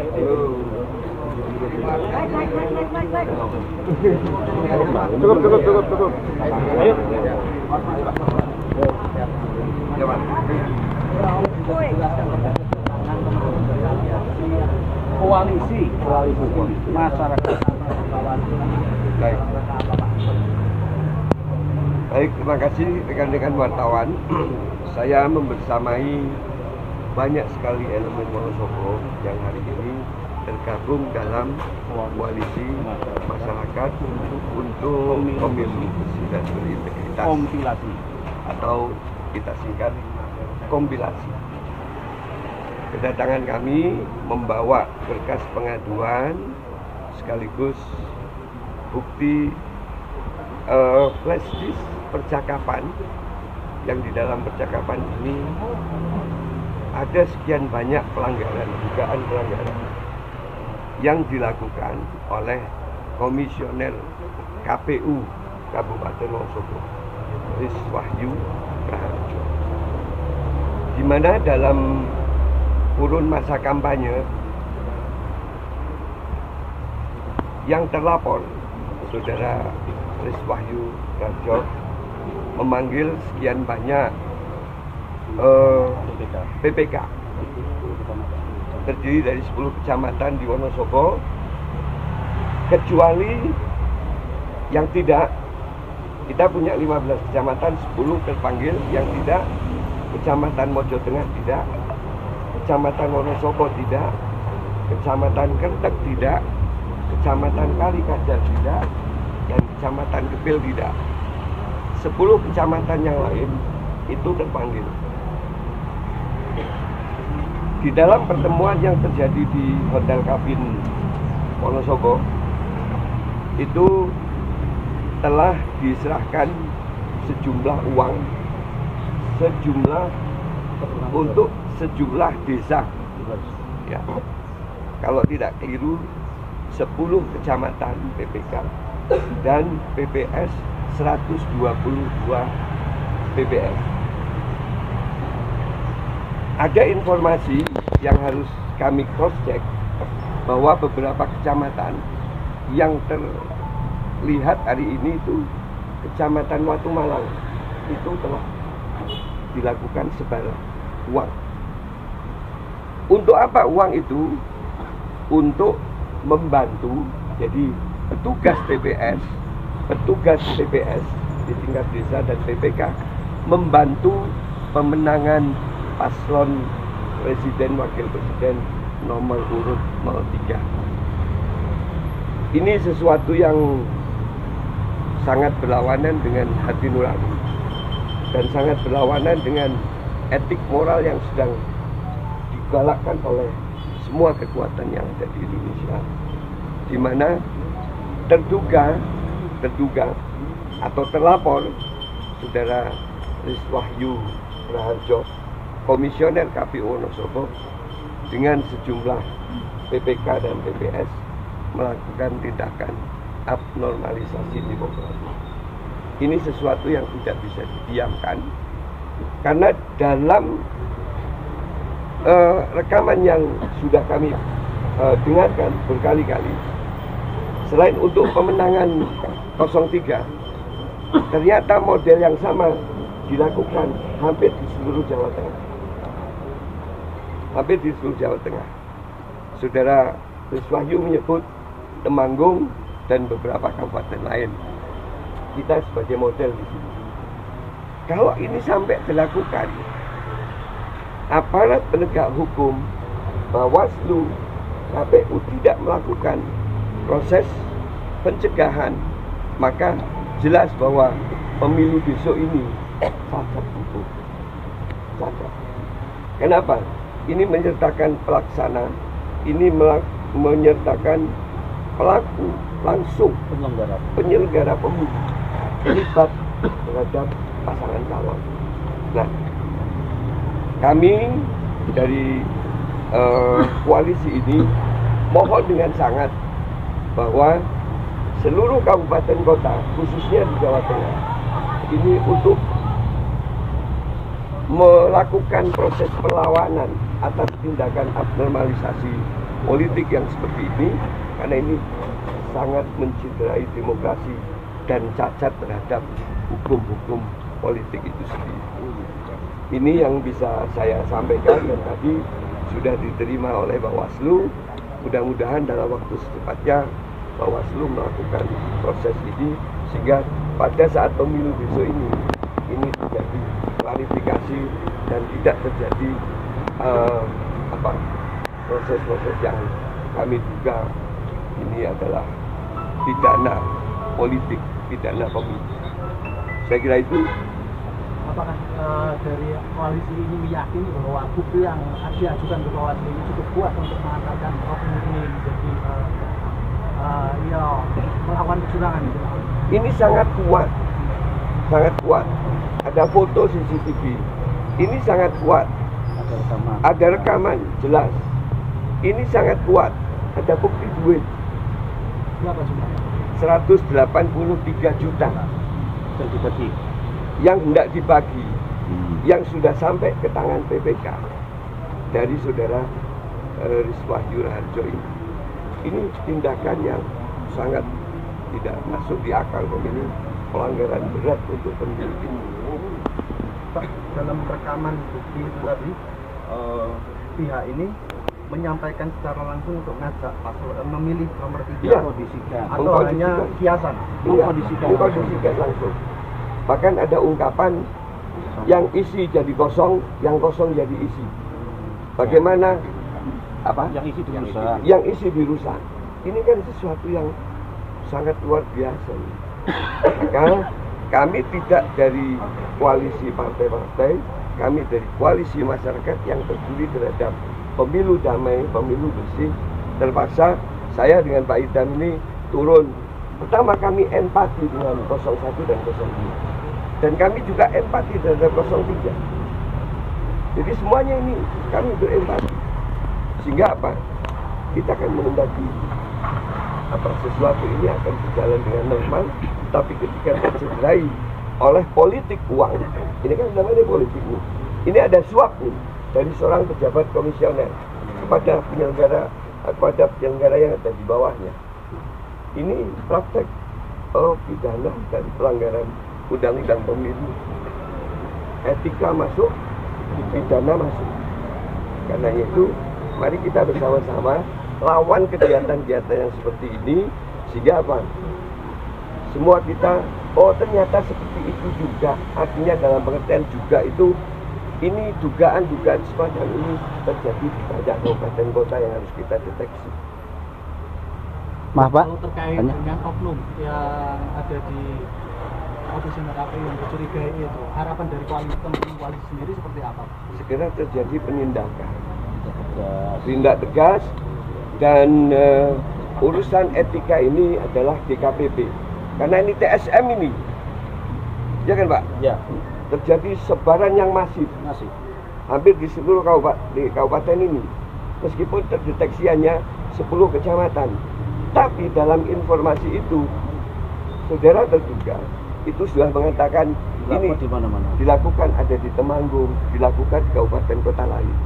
Cukup. Ayo. Koalisi masyarakat. Baik, terima kasih rekan-rekan wartawan. Saya membersamai banyak sekali elemen Wonosobo yang hari ini tergabung dalam koalisi masyarakat untuk pemilu bersih dan berintegritas, Kompilasi atau kita singkat kompilasi. Kedatangan kami membawa berkas pengaduan sekaligus bukti flash disk percakapan yang di dalam percakapan ini ada sekian banyak pelanggaran, dugaan pelanggaran yang dilakukan oleh Komisioner KPU Kabupaten Wonosobo, Riswahyu Raharjo, di mana dalam kurun masa kampanye yang terlapor Saudara Riswahyu Raharjo memanggil sekian banyak PPK terdiri dari 10 kecamatan di Wonosobo, kecuali yang tidak. Kita punya 15 kecamatan, 10 terpanggil, yang tidak Kecamatan Mojo Tengah tidak, Kecamatan Wonosobo tidak, Kecamatan Kertek tidak, Kecamatan Kalikajar tidak, dan Kecamatan Kepil tidak. 10 kecamatan yang lain itu terpanggil. Di dalam pertemuan yang terjadi di Hotel Kabin Wonosobo itu telah diserahkan sejumlah uang untuk sejumlah desa, ya, kalau tidak keliru 10 kecamatan PPK dan PPS 122 PPS. Ada informasi yang harus kami cross check bahwa beberapa kecamatan yang terlihat hari ini itu Kecamatan Watu Malang itu telah dilakukan sebarang uang. Untuk apa uang itu? Untuk membantu, jadi petugas PPS di tingkat desa dan PPK membantu pemenangan paslon presiden wakil presiden nomor urut 03. Ini sesuatu yang sangat berlawanan dengan hati nurani dan sangat berlawanan dengan etik moral yang sedang digalakkan oleh semua kekuatan yang ada di Indonesia, di mana terduga atau terlapor Saudara Riswahyu Raharjo, Komisioner KPU Wonosobo, dengan sejumlah PPK dan PPS melakukan tindakan abnormalisasi demokrasi. Ini sesuatu yang tidak bisa didiamkan, karena dalam rekaman yang sudah kami dengarkan berkali-kali, selain untuk pemenangan 03, ternyata model yang sama dilakukan hampir di seluruh Jawa Tengah. Saudara Riswahyu menyebut Temanggung dan beberapa kabupaten lain. Kita sebagai model di sini. Kalau ini sampai dilakukan, aparat penegak hukum, Bawaslu, KPU tidak melakukan proses pencegahan, maka jelas bahwa pemilu besok ini cacat hukum. Cacat. Kenapa? Ini menyertakan pelaksana, ini menyertakan pelaku langsung penyelenggara pemilu terlibat terhadap pasangan calon. Nah, kami dari koalisi ini mohon dengan sangat bahwa seluruh kabupaten kota, khususnya di Jawa Tengah, ini untuk melakukan proses perlawanan atas tindakan abnormalisasi politik yang seperti ini, karena ini sangat menciderai demokrasi dan cacat terhadap hukum-hukum politik itu sendiri. Ini yang bisa saya sampaikan dan tadi sudah diterima oleh Bawaslu. Mudah-mudahan dalam waktu secepatnya Bawaslu melakukan proses ini sehingga pada saat pemilu besok ini terjadi klarifikasi dan tidak terjadi proses-proses yang kami duga ini adalah pidana politik, pidana pemilu. Saya kira itu. Apakah dari koalisi ini meyakini bahwa bukti yang diajukan ke Bawaslu ini cukup kuat untuk mengatakan oknum ini menjadi melakukan kecurangan? Ini sangat kuat, sangat kuat. Ada foto CCTV. Ini sangat kuat. Ada rekaman jelas. Ini sangat kuat. Ada bukti duit. Berapa jumlahnya? 183 juta. Yang hendak dibagi, yang sudah sampai ke tangan PPK dari saudara Riswahyu Raharjo ini. Ini tindakan yang sangat tidak masuk di akal, ini pelanggaran berat untuk pemilu ini. Pak, dalam rekaman bukti itu tadi pihak ini menyampaikan secara langsung untuk ngajak paslon memilih nomor 3 atau hanya kiasan? Mengkondisikan langsung. Bahkan ada ungkapan yang isi jadi kosong, yang kosong jadi isi. Bagaimana apa? Yang isi dirusak. Yang isi dirusak. Ini kan sesuatu yang sangat luar biasa. Maka kami tidak dari koalisi partai-partai, kami dari koalisi masyarakat yang peduli terhadap pemilu damai, pemilu bersih. Terpaksa saya dengan Pak Idam ini turun. Pertama kami empati dengan 01 dan 02. Dan kami juga empati terhadap 03. Jadi semuanya ini kami berempati. Sehingga apa? Kita akan menghendaki sesuatu ini akan berjalan dengan normal. Tapi ketika tercederai oleh politik uang, ini kan namanya politik nih. Ini ada suap nih dari seorang pejabat komisioner kepada penyelenggara yang ada di bawahnya. Ini praktek pidana dan pelanggaran undang-undang pemilu. Etika masuk, pidana masuk. Karena itu, mari kita bersama-sama lawan kegiatan-kegiatan yang seperti ini. Sehingga apa? Semua kita, ternyata seperti itu juga. Artinya dalam pengertian juga itu, ini dugaan-dugaan semacam ini terjadi di banyak kabupaten kota yang harus kita deteksi. Maaf Pak, terkait dengan oknum yang ada di komisioner KPU yang dicurigai itu, harapan dari koalisi sendiri seperti apa? Segera terjadi penindakan, tindak tegas, dan urusan etika ini adalah DKPP. Karena ini TSM ini, ya kan Pak? Ya. Terjadi sebaran yang masif, hampir di seluruh kabupaten ini, meskipun terdeteksi hanya 10 kecamatan. Tapi dalam informasi itu, saudara terduga itu sudah mengatakan ini dilakukan ada di Temanggung, dilakukan di kabupaten kota lain.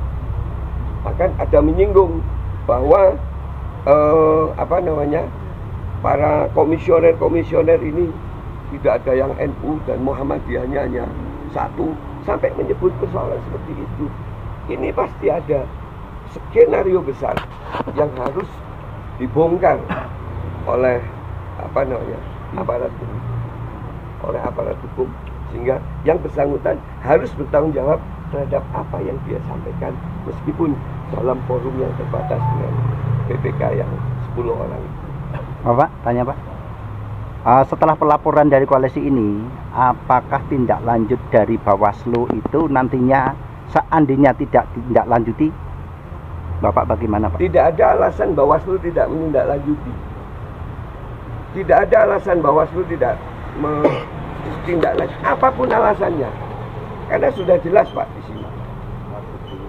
Bahkan ada menyinggung bahwa para komisioner ini tidak ada yang NU dan Muhammadiyahnya hanya satu, sampai menyebut persoalan seperti itu. Ini pasti ada skenario besar yang harus dibongkar oleh aparat hukum, sehingga yang bersangkutan harus bertanggung jawab terhadap apa yang dia sampaikan, meskipun dalam forum yang terbatas dengan PPK yang 10 orang. Bapak, tanya Pak, setelah pelaporan dari koalisi ini, apakah tindak lanjut dari Bawaslu itu nantinya seandainya tidak tindak lanjuti, Bapak bagaimana Pak? Tidak ada alasan Bawaslu tidak menindaklanjuti. Tidak ada alasan Bawaslu tidak menindaklanjuti, apapun alasannya. Karena sudah jelas Pak di sini.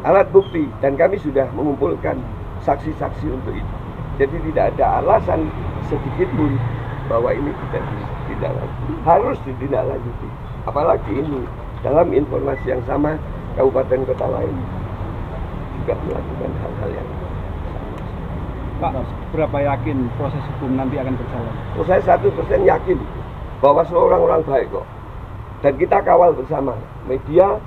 Alat bukti, dan kami sudah mengumpulkan saksi-saksi untuk itu. Jadi tidak ada alasan sedikit pun bahwa ini tidak ditindaklanjuti. Harus ditindaklanjuti. Apalagi ini dalam informasi yang sama kabupaten kota lain juga melakukan hal-hal yang sama. Pak, berapa yakin proses hukum nanti akan berjalan? Oh, saya 100% yakin bahwa semua orang-orang baik kok. Dan kita kawal bersama. Media,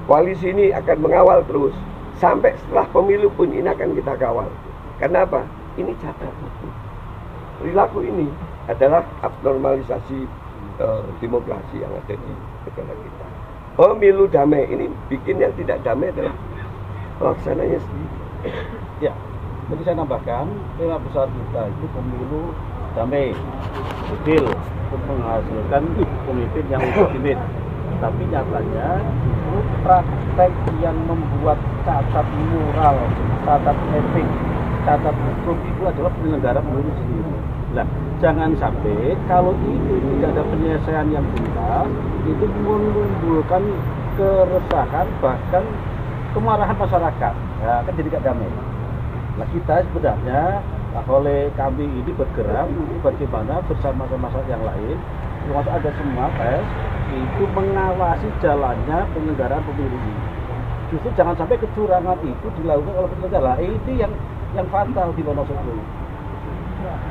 koalisi ini akan mengawal terus. Sampai setelah pemilu pun ini akan kita kawal. Kenapa? Ini catat. Perilaku ini adalah abnormalisasi demokrasi yang ada di negara kita. Pemilu damai ini bikin yang tidak damai adalah pelaksananya sendiri. Ya, jadi saya tambahkan, tema besar kita itu pemilu damai, adil, untuk menghasilkan pemimpin yang legitimit. Tapi nyatanya justru praktek yang membuat cacat moral, cacat etik, cacat hukum itu adalah penyelenggara pemilu sendiri. Nah, jangan sampai kalau itu tidak ada penyelesaian yang tuntas, itu menimbulkan keresahan bahkan kemarahan masyarakat. Ya, kan jadi gak damai. Nah, kita sebenarnya oleh kami ini bergerak bagaimana bersama-sama yang lain, termasuk ada semua pers itu mengawasi jalannya penyelenggaraan pemilu ini. Justru jangan sampai kecurangan itu dilakukan oleh penyelenggara. Itu yang fatal di Wonosobo.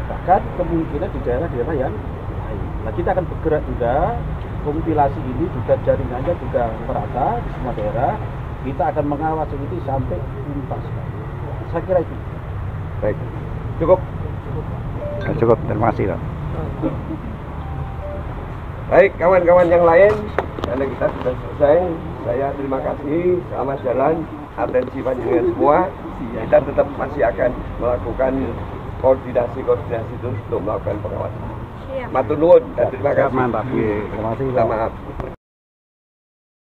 Bahkan kemungkinan di daerah-daerah yang lain. Nah, kita akan bergerak juga, kompilasi ini juga jaringannya juga merata di semua daerah. Kita akan mengawasi itu sampai tuntas. Saya kira itu. Baik, cukup. Cukup, terima kasih Pak. Baik, kawan-kawan yang lain, karena kita sudah selesai, saya terima kasih, selamat jalan, atensi panjenengan semua. Kita tetap masih akan melakukan koordinasi terus untuk melakukan pengawasan. Matur nuwun dan terima kasih. Mantap. Terima kasih. Minta maaf.